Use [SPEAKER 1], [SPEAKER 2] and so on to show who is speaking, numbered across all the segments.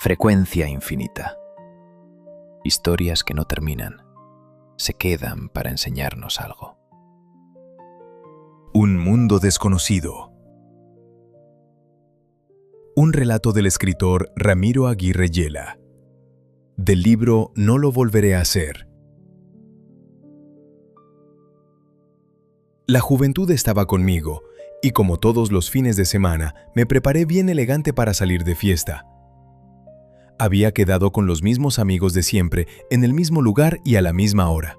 [SPEAKER 1] Frecuencia infinita. Historias que no terminan, se quedan para enseñarnos algo.
[SPEAKER 2] Un mundo desconocido. Un relato del escritor Ramiro Aguirre Yela, del libro No lo volveré a hacer. La juventud estaba conmigo, y como todos los fines de semana, me preparé bien elegante para salir de fiesta. Había quedado con los mismos amigos de siempre, en el mismo lugar y a la misma hora.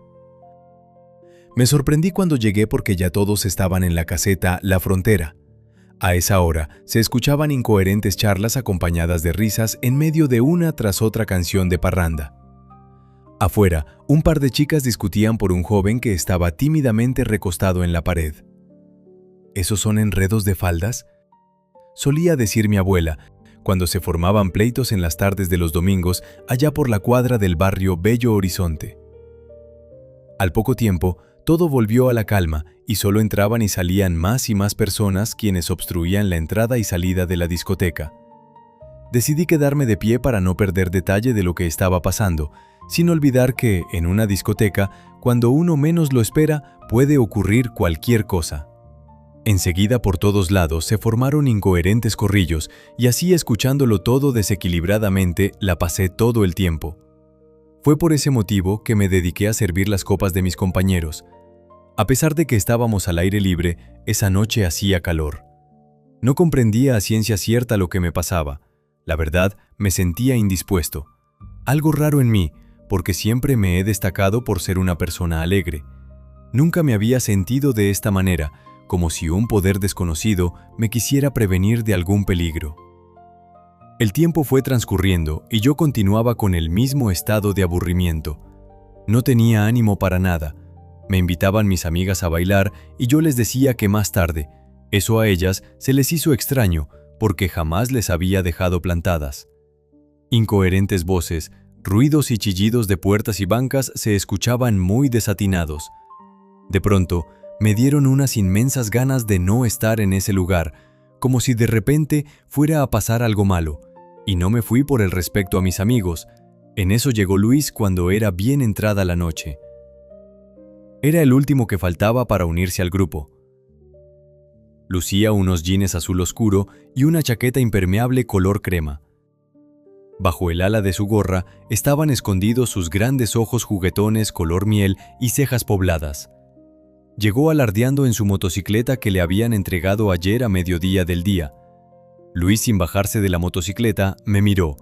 [SPEAKER 2] Me sorprendí cuando llegué porque ya todos estaban en la caseta La Frontera. A esa hora se escuchaban incoherentes charlas acompañadas de risas en medio de una tras otra canción de parranda. Afuera, un par de chicas discutían por un joven que estaba tímidamente recostado en la pared. ¿Esos son enredos de faldas?, solía decir mi abuela, cuando se formaban pleitos en las tardes de los domingos allá por la cuadra del barrio Bello Horizonte. Al poco tiempo, todo volvió a la calma y solo entraban y salían más y más personas quienes obstruían la entrada y salida de la discoteca. Decidí quedarme de pie para no perder detalle de lo que estaba pasando, sin olvidar que, en una discoteca, cuando uno menos lo espera, puede ocurrir cualquier cosa. Enseguida por todos lados se formaron incoherentes corrillos y así escuchándolo todo desequilibradamente la pasé todo el tiempo. Fue por ese motivo que me dediqué a servir las copas de mis compañeros. A pesar de que estábamos al aire libre, esa noche hacía calor. No comprendía a ciencia cierta lo que me pasaba. La verdad, me sentía indispuesto. Algo raro en mí, porque siempre me he destacado por ser una persona alegre. Nunca me había sentido de esta manera, como si un poder desconocido me quisiera prevenir de algún peligro. El tiempo fue transcurriendo y yo continuaba con el mismo estado de aburrimiento. No tenía ánimo para nada. Me invitaban mis amigas a bailar y yo les decía que más tarde. Eso a ellas se les hizo extraño, porque jamás les había dejado plantadas. Incoherentes voces, ruidos y chillidos de puertas y bancas se escuchaban muy desatinados. De pronto, me dieron unas inmensas ganas de no estar en ese lugar, como si de repente fuera a pasar algo malo, y no me fui por el respeto a mis amigos. En eso llegó Luis cuando era bien entrada la noche. Era el último que faltaba para unirse al grupo. Lucía unos jeans azul oscuro y una chaqueta impermeable color crema. Bajo el ala de su gorra estaban escondidos sus grandes ojos juguetones color miel y cejas pobladas. Llegó alardeando en su motocicleta que le habían entregado ayer a mediodía del día. Luis, sin bajarse de la motocicleta, me miró.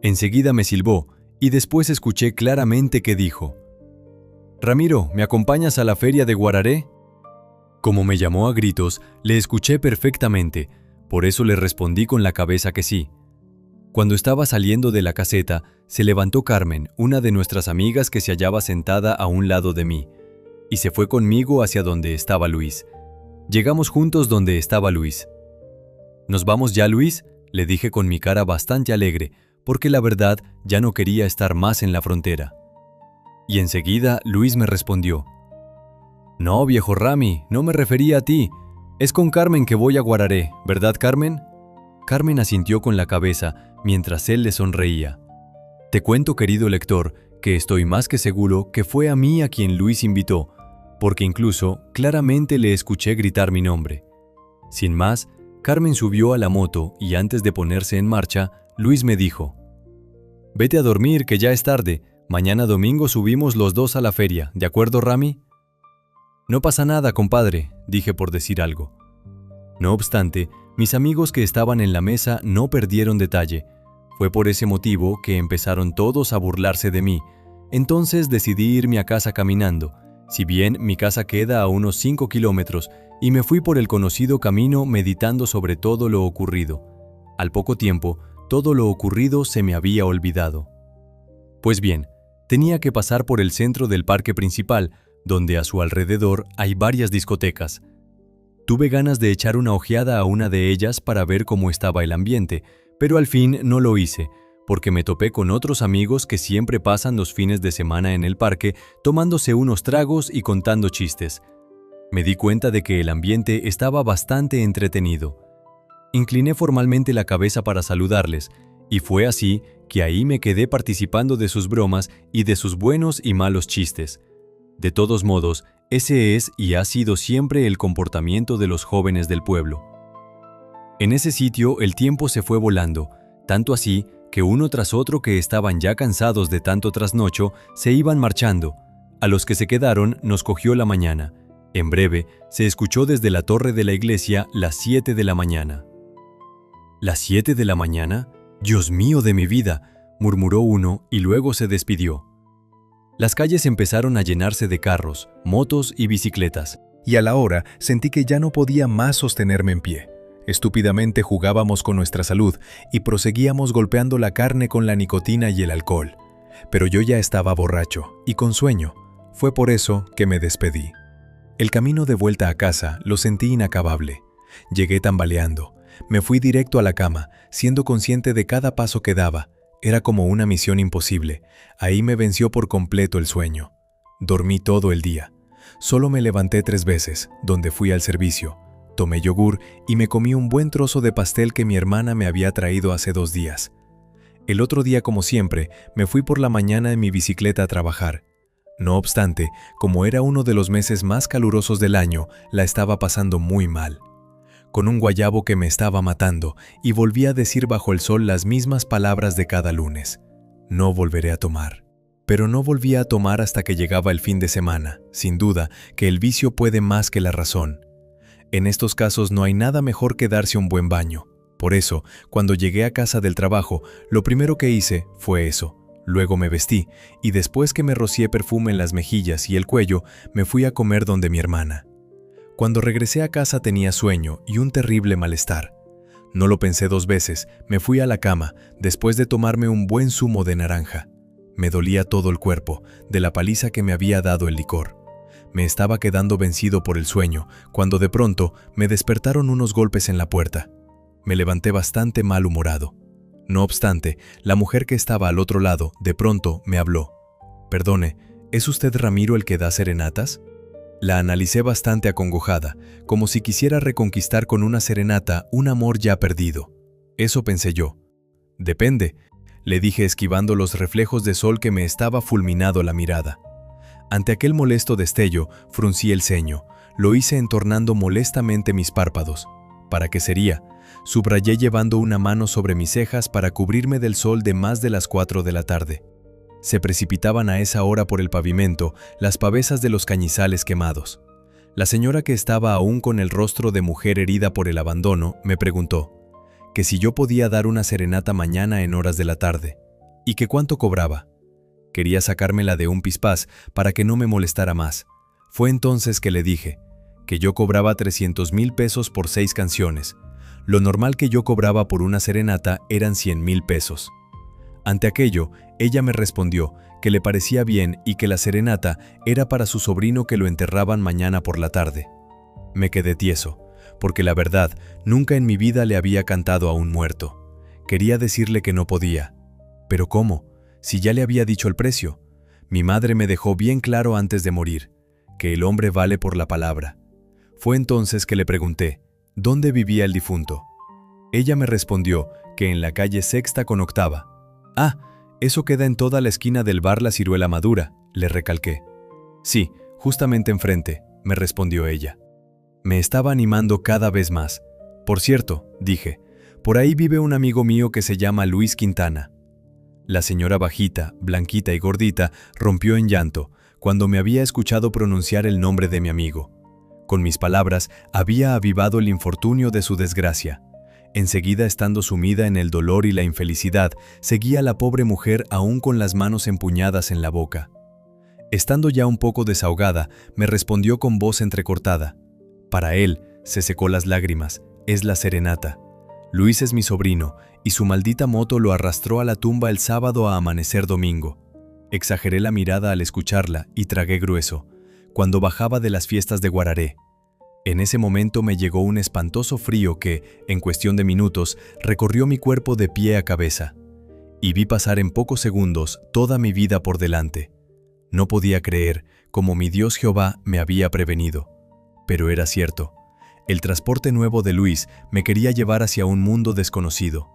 [SPEAKER 2] Enseguida me silbó y después escuché claramente que dijo: «Ramiro, ¿me acompañas a la feria de Guararé?». Como me llamó a gritos, le escuché perfectamente, por eso le respondí con la cabeza que sí. Cuando estaba saliendo de la caseta, se levantó Carmen, una de nuestras amigas que se hallaba sentada a un lado de mí, y se fue conmigo hacia donde estaba Luis. Llegamos juntos donde estaba Luis. «¿Nos vamos ya, Luis?», le dije con mi cara bastante alegre, porque la verdad ya no quería estar más en la frontera. Y enseguida Luis me respondió: «No, viejo Rami, no me refería a ti. Es con Carmen que voy a Guararé, ¿verdad, Carmen?». Carmen asintió con la cabeza mientras él le sonreía. Te cuento, querido lector, que estoy más que seguro que fue a mí a quien Luis invitó, porque incluso claramente le escuché gritar mi nombre. Sin más, Carmen subió a la moto y antes de ponerse en marcha, Luis me dijo: «Vete a dormir, que ya es tarde. Mañana domingo subimos los dos a la feria, ¿de acuerdo, Rami?». «No pasa nada, compadre», dije por decir algo. No obstante, mis amigos que estaban en la mesa no perdieron detalle. Fue por ese motivo que empezaron todos a burlarse de mí. Entonces decidí irme a casa caminando, si bien mi casa queda a unos 5 kilómetros, y me fui por el conocido camino meditando sobre todo lo ocurrido. Al poco tiempo, todo lo ocurrido se me había olvidado. Pues bien, tenía que pasar por el centro del parque principal, donde a su alrededor hay varias discotecas. Tuve ganas de echar una ojeada a una de ellas para ver cómo estaba el ambiente, pero al fin no lo hice, porque me topé con otros amigos que siempre pasan los fines de semana en el parque tomándose unos tragos y contando chistes. Me di cuenta de que el ambiente estaba bastante entretenido. Incliné formalmente la cabeza para saludarles,
[SPEAKER 3] Y fue así que ahí me quedé participando de sus bromas y de sus buenos y malos chistes. De todos modos, ese es y ha sido siempre el comportamiento de los jóvenes del pueblo. En ese sitio el tiempo se fue volando, tanto así que uno tras otro que estaban ya cansados de tanto trasnocho se iban marchando. A los que se quedaron nos cogió la mañana. En breve se escuchó desde la torre de la iglesia las 7 de la mañana. ¿Las 7 de la mañana? ¡Dios mío de mi vida!, murmuró uno y luego se despidió. Las calles empezaron a llenarse de carros, motos y bicicletas.
[SPEAKER 2] Y a la hora sentí que ya no podía más sostenerme en pie. Estúpidamente jugábamos con nuestra salud y proseguíamos golpeando la carne con la nicotina y el alcohol. Pero yo ya estaba borracho y con sueño. Fue por eso que me despedí. El camino de vuelta a casa lo sentí inacabable. Llegué tambaleando. Me fui directo a la cama, siendo consciente de cada paso que daba. Era como una misión imposible. Ahí me venció por completo el sueño. Dormí todo el día. Solo me levanté 3 veces, donde fui al servicio. Tomé yogur y me comí un buen trozo de pastel que mi hermana me había traído hace 2 días. El otro día, como siempre, me fui por la mañana en mi bicicleta a trabajar. No obstante, como era uno de los meses más calurosos del año, la estaba pasando muy mal. Con un guayabo que me estaba matando, y volví a decir bajo el sol las mismas palabras de cada lunes. No volveré a tomar. Pero no volví a tomar hasta que llegaba el fin de semana. Sin duda que el vicio puede más que la razón. En estos casos no hay nada mejor que darse un buen baño. Por eso, cuando llegué a casa del trabajo, lo primero que hice fue eso. Luego me vestí, y después que me rocié perfume en las mejillas y el cuello, me fui a comer donde mi hermana. Cuando regresé a casa tenía sueño y un terrible malestar. No lo pensé 2 veces, me fui a la cama, después de tomarme un buen zumo de naranja. Me dolía todo el cuerpo, de la paliza que me había dado el licor. Me estaba quedando vencido por el sueño, cuando de pronto me despertaron unos golpes en la puerta. Me levanté bastante malhumorado. No obstante, la mujer que estaba al otro lado, de pronto, me habló. «Perdone, ¿es usted Ramiro el que da serenatas?» La analicé bastante acongojada, como si quisiera reconquistar con una serenata un amor ya perdido. Eso pensé yo. «Depende», le dije esquivando los reflejos de sol que me estaba fulminando la mirada. Ante aquel molesto destello, fruncí el ceño. Lo hice entornando molestamente mis párpados. ¿Para qué sería? Subrayé llevando una mano sobre mis cejas para cubrirme del sol de más de las 4 de la tarde. Se precipitaban a esa hora por el pavimento las pavesas de los cañizales quemados. La señora, que estaba aún con el rostro de mujer herida por el abandono, me preguntó que si yo podía dar una serenata mañana en horas de la tarde, y que cuánto cobraba. Quería sacármela de un pispás para que no me molestara más. Fue entonces que le dije que yo cobraba 300,000 pesos por 6 canciones. Lo normal que yo cobraba por una serenata eran 100,000 pesos. Ante aquello, ella me respondió que le parecía bien y que la serenata era para su sobrino, que lo enterraban mañana por la tarde. Me quedé tieso, porque la verdad, nunca en mi vida le había cantado a un muerto. Quería decirle que no podía. ¿Pero cómo? Si ya le había dicho el precio. Mi madre me dejó bien claro antes de morir, que el hombre vale por la palabra. Fue entonces que le pregunté, ¿dónde vivía el difunto? Ella me respondió que en la calle Sexta con Octava. «Ah, eso queda en toda la esquina del bar La Ciruela Madura», le recalqué. «Sí, justamente enfrente», me respondió ella. Me estaba animando cada vez más. «Por cierto», dije, «por ahí vive un amigo mío que se llama Luis Quintana». La señora, bajita, blanquita y gordita, rompió en llanto cuando me había escuchado pronunciar el nombre de mi amigo. Con mis palabras había avivado el infortunio de su desgracia. Enseguida, estando sumida en el dolor y la infelicidad, seguía la pobre mujer aún con las manos empuñadas en la boca. Estando ya un poco desahogada, me respondió con voz entrecortada. Para él, se secó las lágrimas, es la serenata. Luis es mi sobrino, y su maldita moto lo arrastró a la tumba el sábado a amanecer domingo. Exageré la mirada al escucharla y tragué grueso, cuando bajaba de las fiestas de Guararé. En ese momento me llegó un espantoso frío que, en cuestión de minutos, recorrió mi cuerpo de pie a cabeza, y vi pasar en pocos segundos toda mi vida por delante. No podía creer cómo mi Dios Jehová me había prevenido, pero era cierto. El transporte nuevo de Luis me quería llevar hacia un mundo desconocido.